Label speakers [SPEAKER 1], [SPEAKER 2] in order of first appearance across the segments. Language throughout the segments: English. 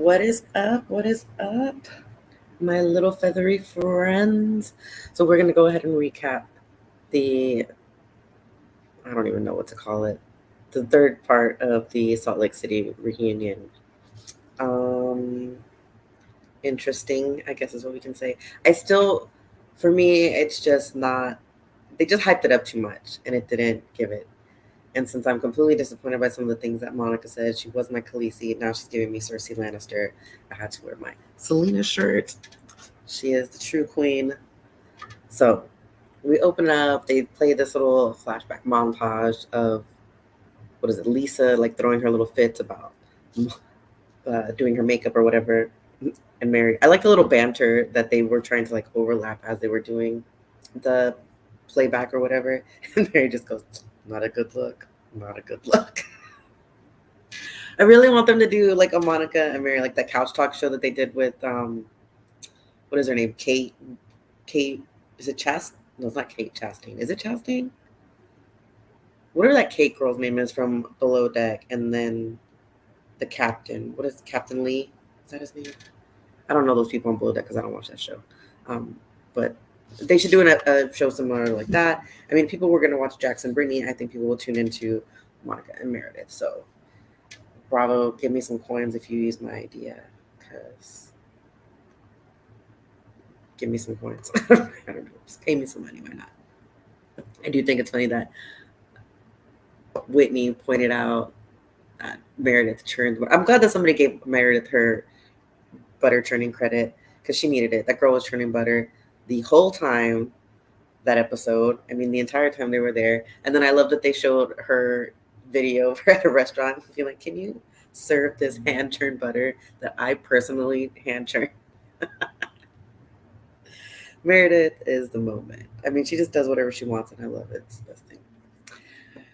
[SPEAKER 1] What is up? What is up, my little feathery friends? So we're gonna go ahead and recap the I don't even know what to call it. The third part of the Salt Lake City reunion. Um Interesting, I guess is what we can say. I still for me it's just not they just hyped it up too much and it didn't give it. And since I'm completely disappointed by some of the things that Monica said, she was my Khaleesi. Now she's giving me Cersei Lannister. I had to wear my Selena shirt. She is the true queen. So we open up. They play this little flashback montage of what is it, Lisa like throwing her little fits about doing her makeup or whatever. And Mary, I like the little banter that they were trying to like overlap as they were doing the playback or whatever. And Mary just goes, "Not a good look. Not a good look." I really want them to do like a Monica and Mary, like that couch talk show that they did with what is her name? Kate, is it Chast? No, it's not Kate Chastain. Is it Chastain? Whatever that Kate girl's name is from Below Deck, and then the captain. What is Captain Lee? Is that his name? I don't know those people on Below Deck because I don't watch that show. But they should do a show similar like that. I mean, people were going to watch Jackson Brittany. I think people will tune into Monica and Meredith. So, bravo, give me some coins if you use my idea, because give me some coins. I don't know. Just pay me some money. Why not? I do think it's funny that Whitney pointed out that Meredith churned. I'm glad that somebody gave Meredith her butter churning credit because she needed it. That girl was churning butter the whole time that episode. I mean, the entire time they were there. And then I love that they showed her video of her at a restaurant. Being like, can you serve this hand churned butter that I personally hand churn? Meredith is the moment. I mean, she just does whatever she wants, and I love it. It's the best thing.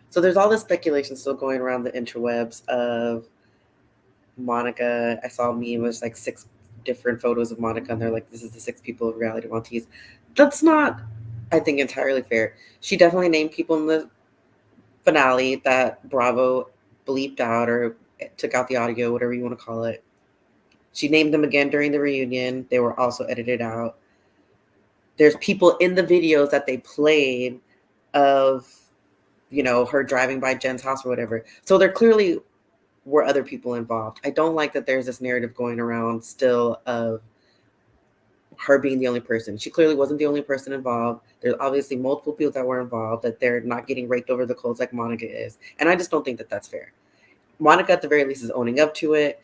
[SPEAKER 1] So there's all this speculation still going around the interwebs of Monica. I saw a meme was like 6 different photos of Monica, and they're like, "This is the 6 people of Reality Von Tease." That's not, I think, entirely fair. She definitely named people in the finale that Bravo bleeped out or took out the audio, whatever you want to call it. She named them again during the reunion. They were also edited out. There's people in the videos that they played of, her driving by Jen's house or whatever. So there clearly were other people involved. I don't like that there's this narrative going around still of her being the only person. She clearly wasn't the only person involved. There's obviously multiple people that were involved, that they're not getting raked over the coals like Monica is. And I just don't think that that's fair. Monica, at the very least, is owning up to it.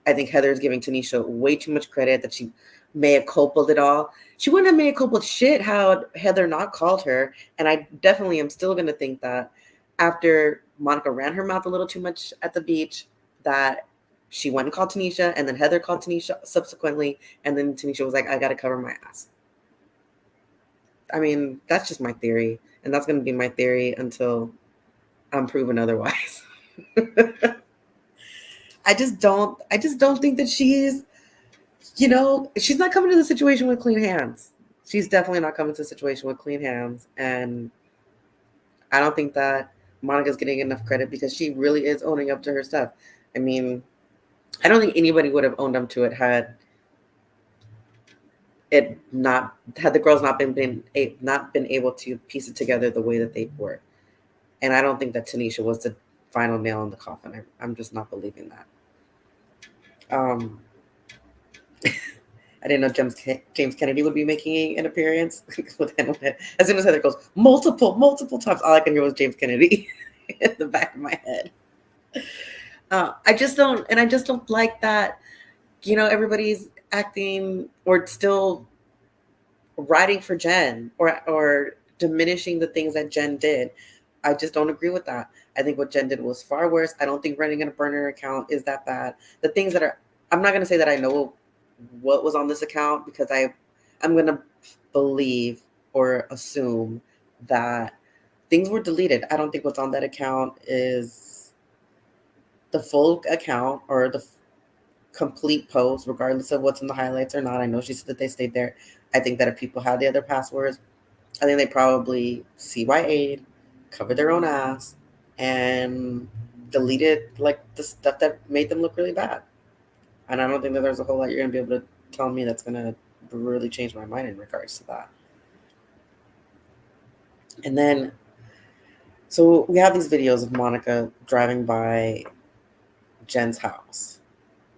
[SPEAKER 1] I think Heather is giving Tanisha way too much credit that she mea culpa'd it all. She wouldn't have mea culpa'd shit had Heather not called her. And I definitely am still going to think that after Monica ran her mouth a little too much at the beach, that she went and called Tanisha, and then Heather called Tanisha subsequently, and then Tanisha was like, I got to cover my ass. I mean, that's just my theory, and that's going to be my theory until I'm proven otherwise. I just don't think that she's not coming to the situation with clean hands. She's definitely not coming to the situation with clean hands, and I don't think that Monica's getting enough credit because she really is owning up to her stuff. I mean, I don't think anybody would have owned up to it had the girls not been able to piece it together the way that they were. And I don't think that Tanisha was the final nail in the coffin. I'm just not believing that. I didn't know James Kennedy would be making an appearance. As soon as Heather goes multiple times, all I can hear was James Kennedy in the back of my head. I just don't like that. Everybody's acting or still writing for Jen or diminishing the things that Jen did. I just don't agree with that. I think what Jen did was far worse. I don't think running a burner account is that bad. The things that I'm not going to say that I know what was on this account because I'm going to believe or assume that things were deleted. I don't think what's on that account is the full account or the complete post, regardless of what's in the highlights or not. I know she said that they stayed there. I think that if people had the other passwords, I think they probably CYA'd, covered their own ass, and deleted like the stuff that made them look really bad. And I don't think that there's a whole lot you're going to be able to tell me that's going to really change my mind in regards to that. And then, so we have these videos of Monica driving by Jen's house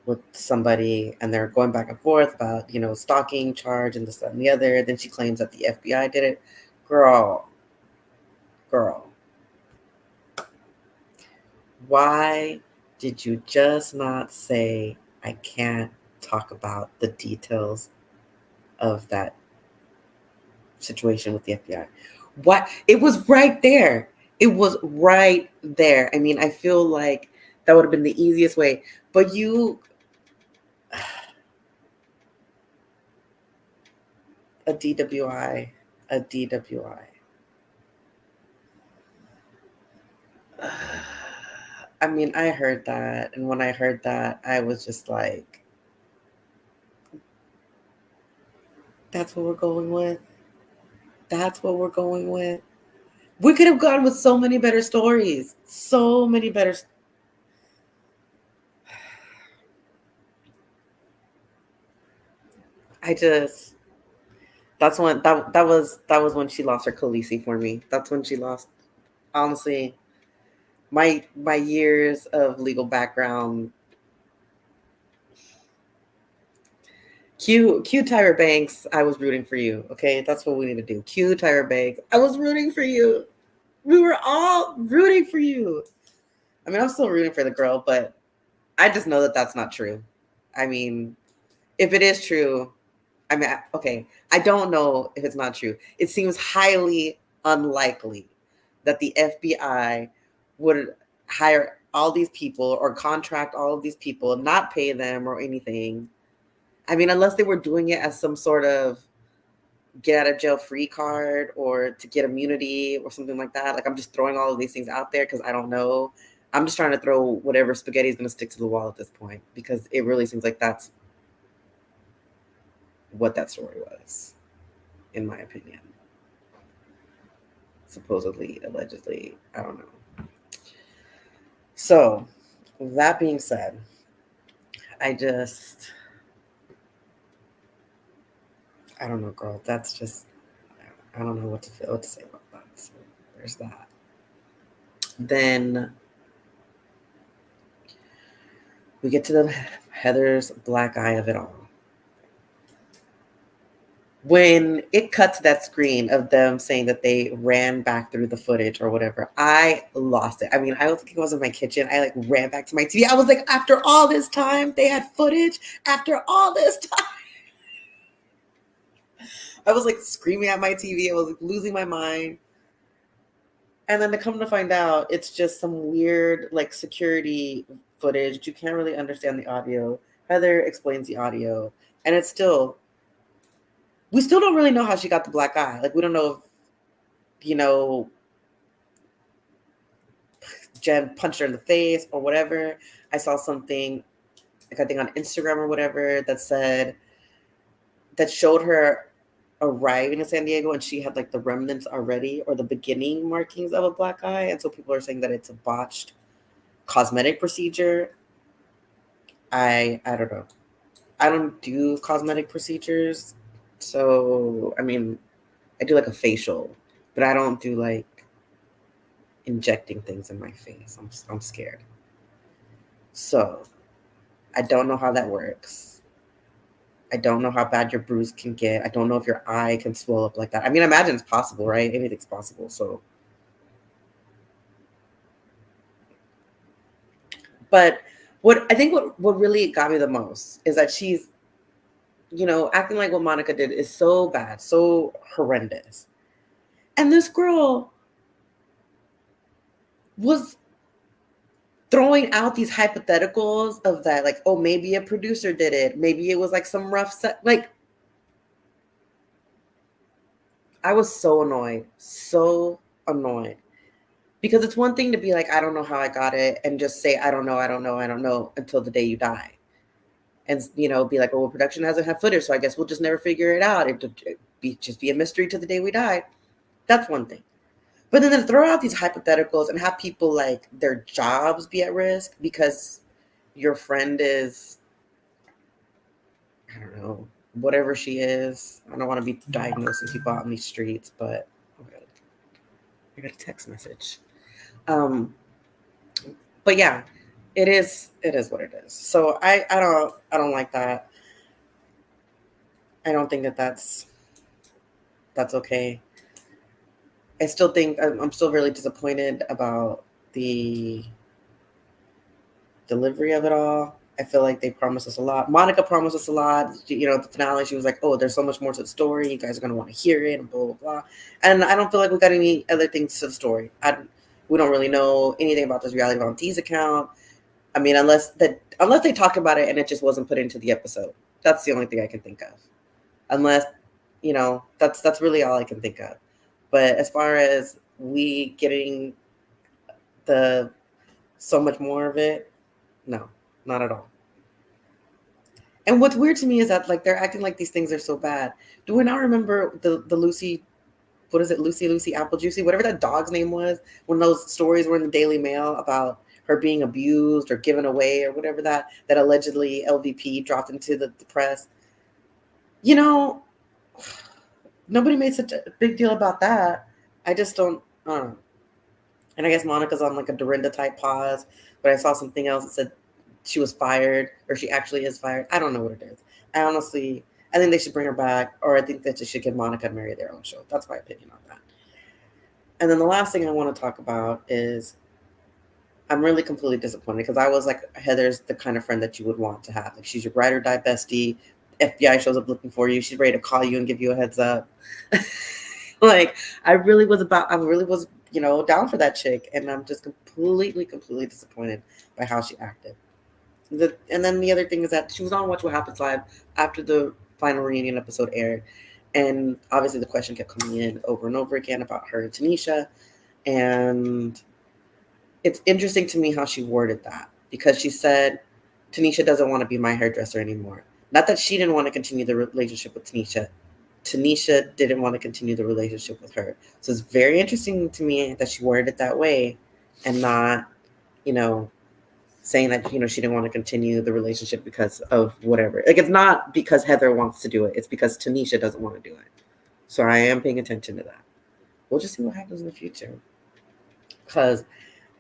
[SPEAKER 1] with somebody, and they're going back and forth about, stalking charge and this, that, and the other. Then she claims that the FBI did it. Girl, why did you just not say, I can't talk about the details of that situation with the FBI? What? It was right there. It was right there. I mean, I feel like that would have been the easiest way. But a DWI, a DWI. I mean, I heard that. And when I heard that, I was just like, that's what we're going with. That's what we're going with. We could have gone with so many better stories. So many better. I just, that's when, that was when she lost her Khaleesi for me. That's when she lost, honestly, my years of legal background. Q Tyra Banks, I was rooting for you. Okay, that's what we need to do. Q Tyra Banks, I was rooting for you. We were all rooting for you. I mean, I'm still rooting for the girl, but I just know that that's not true. I mean, if it is true, I mean, okay, I don't know if it's not true. It seems highly unlikely that the FBI would hire all these people or contract all of these people, not pay them or anything. I mean, unless they were doing it as some sort of get out of jail free card or to get immunity or something like that. Like, I'm just throwing all of these things out there because I don't know. I'm just trying to throw whatever spaghetti is going to stick to the wall at this point, because it really seems like that's what that story was, in my opinion. Supposedly, allegedly, I don't know. So, that being said, I don't know, girl. That's just, I don't know what to say about that. So there's that. Then we get to the Heather's black eye of it all. When it cut to that screen of them saying that they ran back through the footage or whatever, I lost it. I mean, I was thinking I was in my kitchen. I like ran back to my TV. I was like, after all this time, they had footage. After all this time, I was like screaming at my TV. I was like losing my mind. And then to come to find out, it's just some weird like security footage. You can't really understand the audio. Heather explains the audio, and we still don't really know how she got the black eye. Like, we don't know if, Jen punched her in the face or whatever. I saw something, like, I think on Instagram or whatever, that showed her arriving in San Diego, and she had like the remnants already, or the beginning markings of a black eye. And so people are saying that it's a botched cosmetic procedure. I don't know. I don't do cosmetic procedures. So, I mean, I do like a facial, but I don't do like injecting things in my face. I'm scared. So, I don't know how that works. I don't know how bad your bruise can get. I don't know if your eye can swell up like that. I mean, I imagine it's possible, right? Anything's possible. So, but what really got me the most is that she's, acting like what Monica did is so bad, so horrendous. And this girl was throwing out these hypotheticals of that, like, oh, maybe a producer did it. Maybe it was like some rough set. Like, I was so annoyed, so annoyed. Because it's one thing to be like, I don't know how I got it, and just say, I don't know, I don't know, I don't know, until the day you die. And, be like, oh, well, production hasn't had footage, so I guess we'll just never figure it out. It'd just be a mystery to the day we die. That's one thing. But then to throw out these hypotheticals and have people like their jobs be at risk because your friend is I don't know, whatever she is. I don't want to be diagnosing people out in these streets, but okay, I got a text message. Um, but yeah, it is what it is. So I don't like that. I don't think that that's okay. I still think I'm still really disappointed about the delivery of it all. I feel like they promised us a lot. Monica promised us a lot. The finale, she was like, "Oh, there's so much more to the story. You guys are gonna want to hear it," and blah blah blah. And I don't feel like we got any other things to the story. We don't really know anything about this Reality Von Tease account. I mean, unless they talked about it and it just wasn't put into the episode. That's the only thing I can think of. Unless, that's really all I can think of. But as far as we getting the so much more of it, no, not at all. And what's weird to me is that like they're acting like these things are so bad. Do we not remember the Lucy? What is it, Lucy Apple Juicy, whatever that dog's name was, when those stories were in the Daily Mail about her being abused or given away or whatever that allegedly LVP dropped into the press. You know, nobody made such a big deal about that. I just don't. I don't know. And I guess Monica's on like a Dorinda type pause, but I saw something else that said she was fired or she actually is fired. I don't know what it is. I think they should bring her back, or I think that they should give Monica and Mary their own show. That's my opinion on that. And then the last thing I want to talk about is I'm really completely disappointed because I was like, Heather's the kind of friend that you would want to have. Like, she's your ride or die bestie. FBI shows up looking for you. She's ready to call you and give you a heads up. Like, I really was, down for that chick. And I'm just completely, completely disappointed by how she acted. And then the other thing is that she was on Watch What Happens Live after the final reunion episode aired. And obviously the question kept coming in over and over again about her and Tanisha. And it's interesting to me how she worded that, because she said Tanisha doesn't want to be my hairdresser anymore. Not that she didn't want to continue the relationship with Tanisha. Tanisha didn't want to continue the relationship with her. So it's very interesting to me that she worded it that way and not, you know, saying that, she didn't want to continue the relationship because of whatever. Like, it's not because Heather wants to do it. It's because Tanisha doesn't want to do it. So I am paying attention to that. We'll just see what happens in the future. Because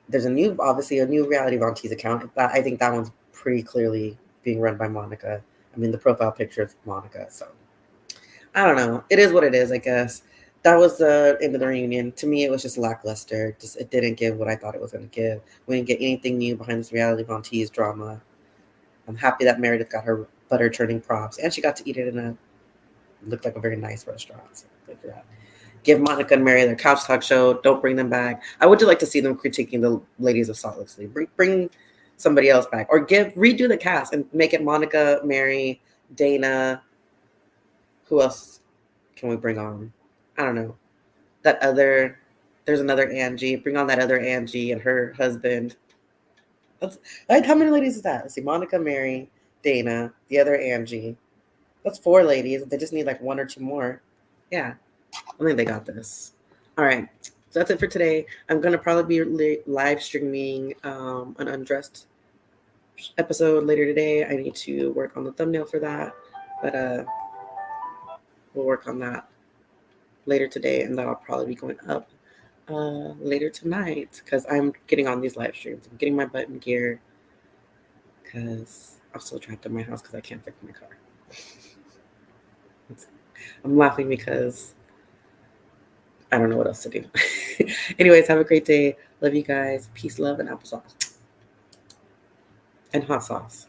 [SPEAKER 1] there's obviously a new Reality Von Tease account. I think that one's pretty clearly being run by Monica. I mean, the profile picture is Monica. So I don't know. It is what it is, I guess. That was the end of the reunion. To me, it was just lackluster. It didn't give what I thought it was going to give. We didn't get anything new behind this Reality Von Tease drama. I'm happy that Meredith got her butter churning props, and she got to eat it looked like a very nice restaurant. So good for that. Give Monica and Mary their couch talk show. Don't bring them back. I would just like to see them critiquing the ladies of Salt Lake City. Bring somebody else back, or redo the cast and make it Monica, Mary, Dana. Who else can we bring on? I don't know. There's another Angie. Bring on that other Angie and her husband. That's like, how many ladies is that? Let's see, Monica, Mary, Dana, the other Angie. That's 4 ladies. They just need like 1 or 2 more. Yeah. I think they got this. All right. So that's it for today. I'm going to probably be live streaming an undressed episode later today. I need to work on the thumbnail for that. But we'll work on that later today. And that'll probably be going up later tonight because I'm getting on these live streams. I'm getting my butt in gear because I'm still trapped in my house because I can't fix my car. I'm laughing because I don't know what else to do. Anyways, have a great day. Love you guys. Peace, love, and applesauce. And hot sauce.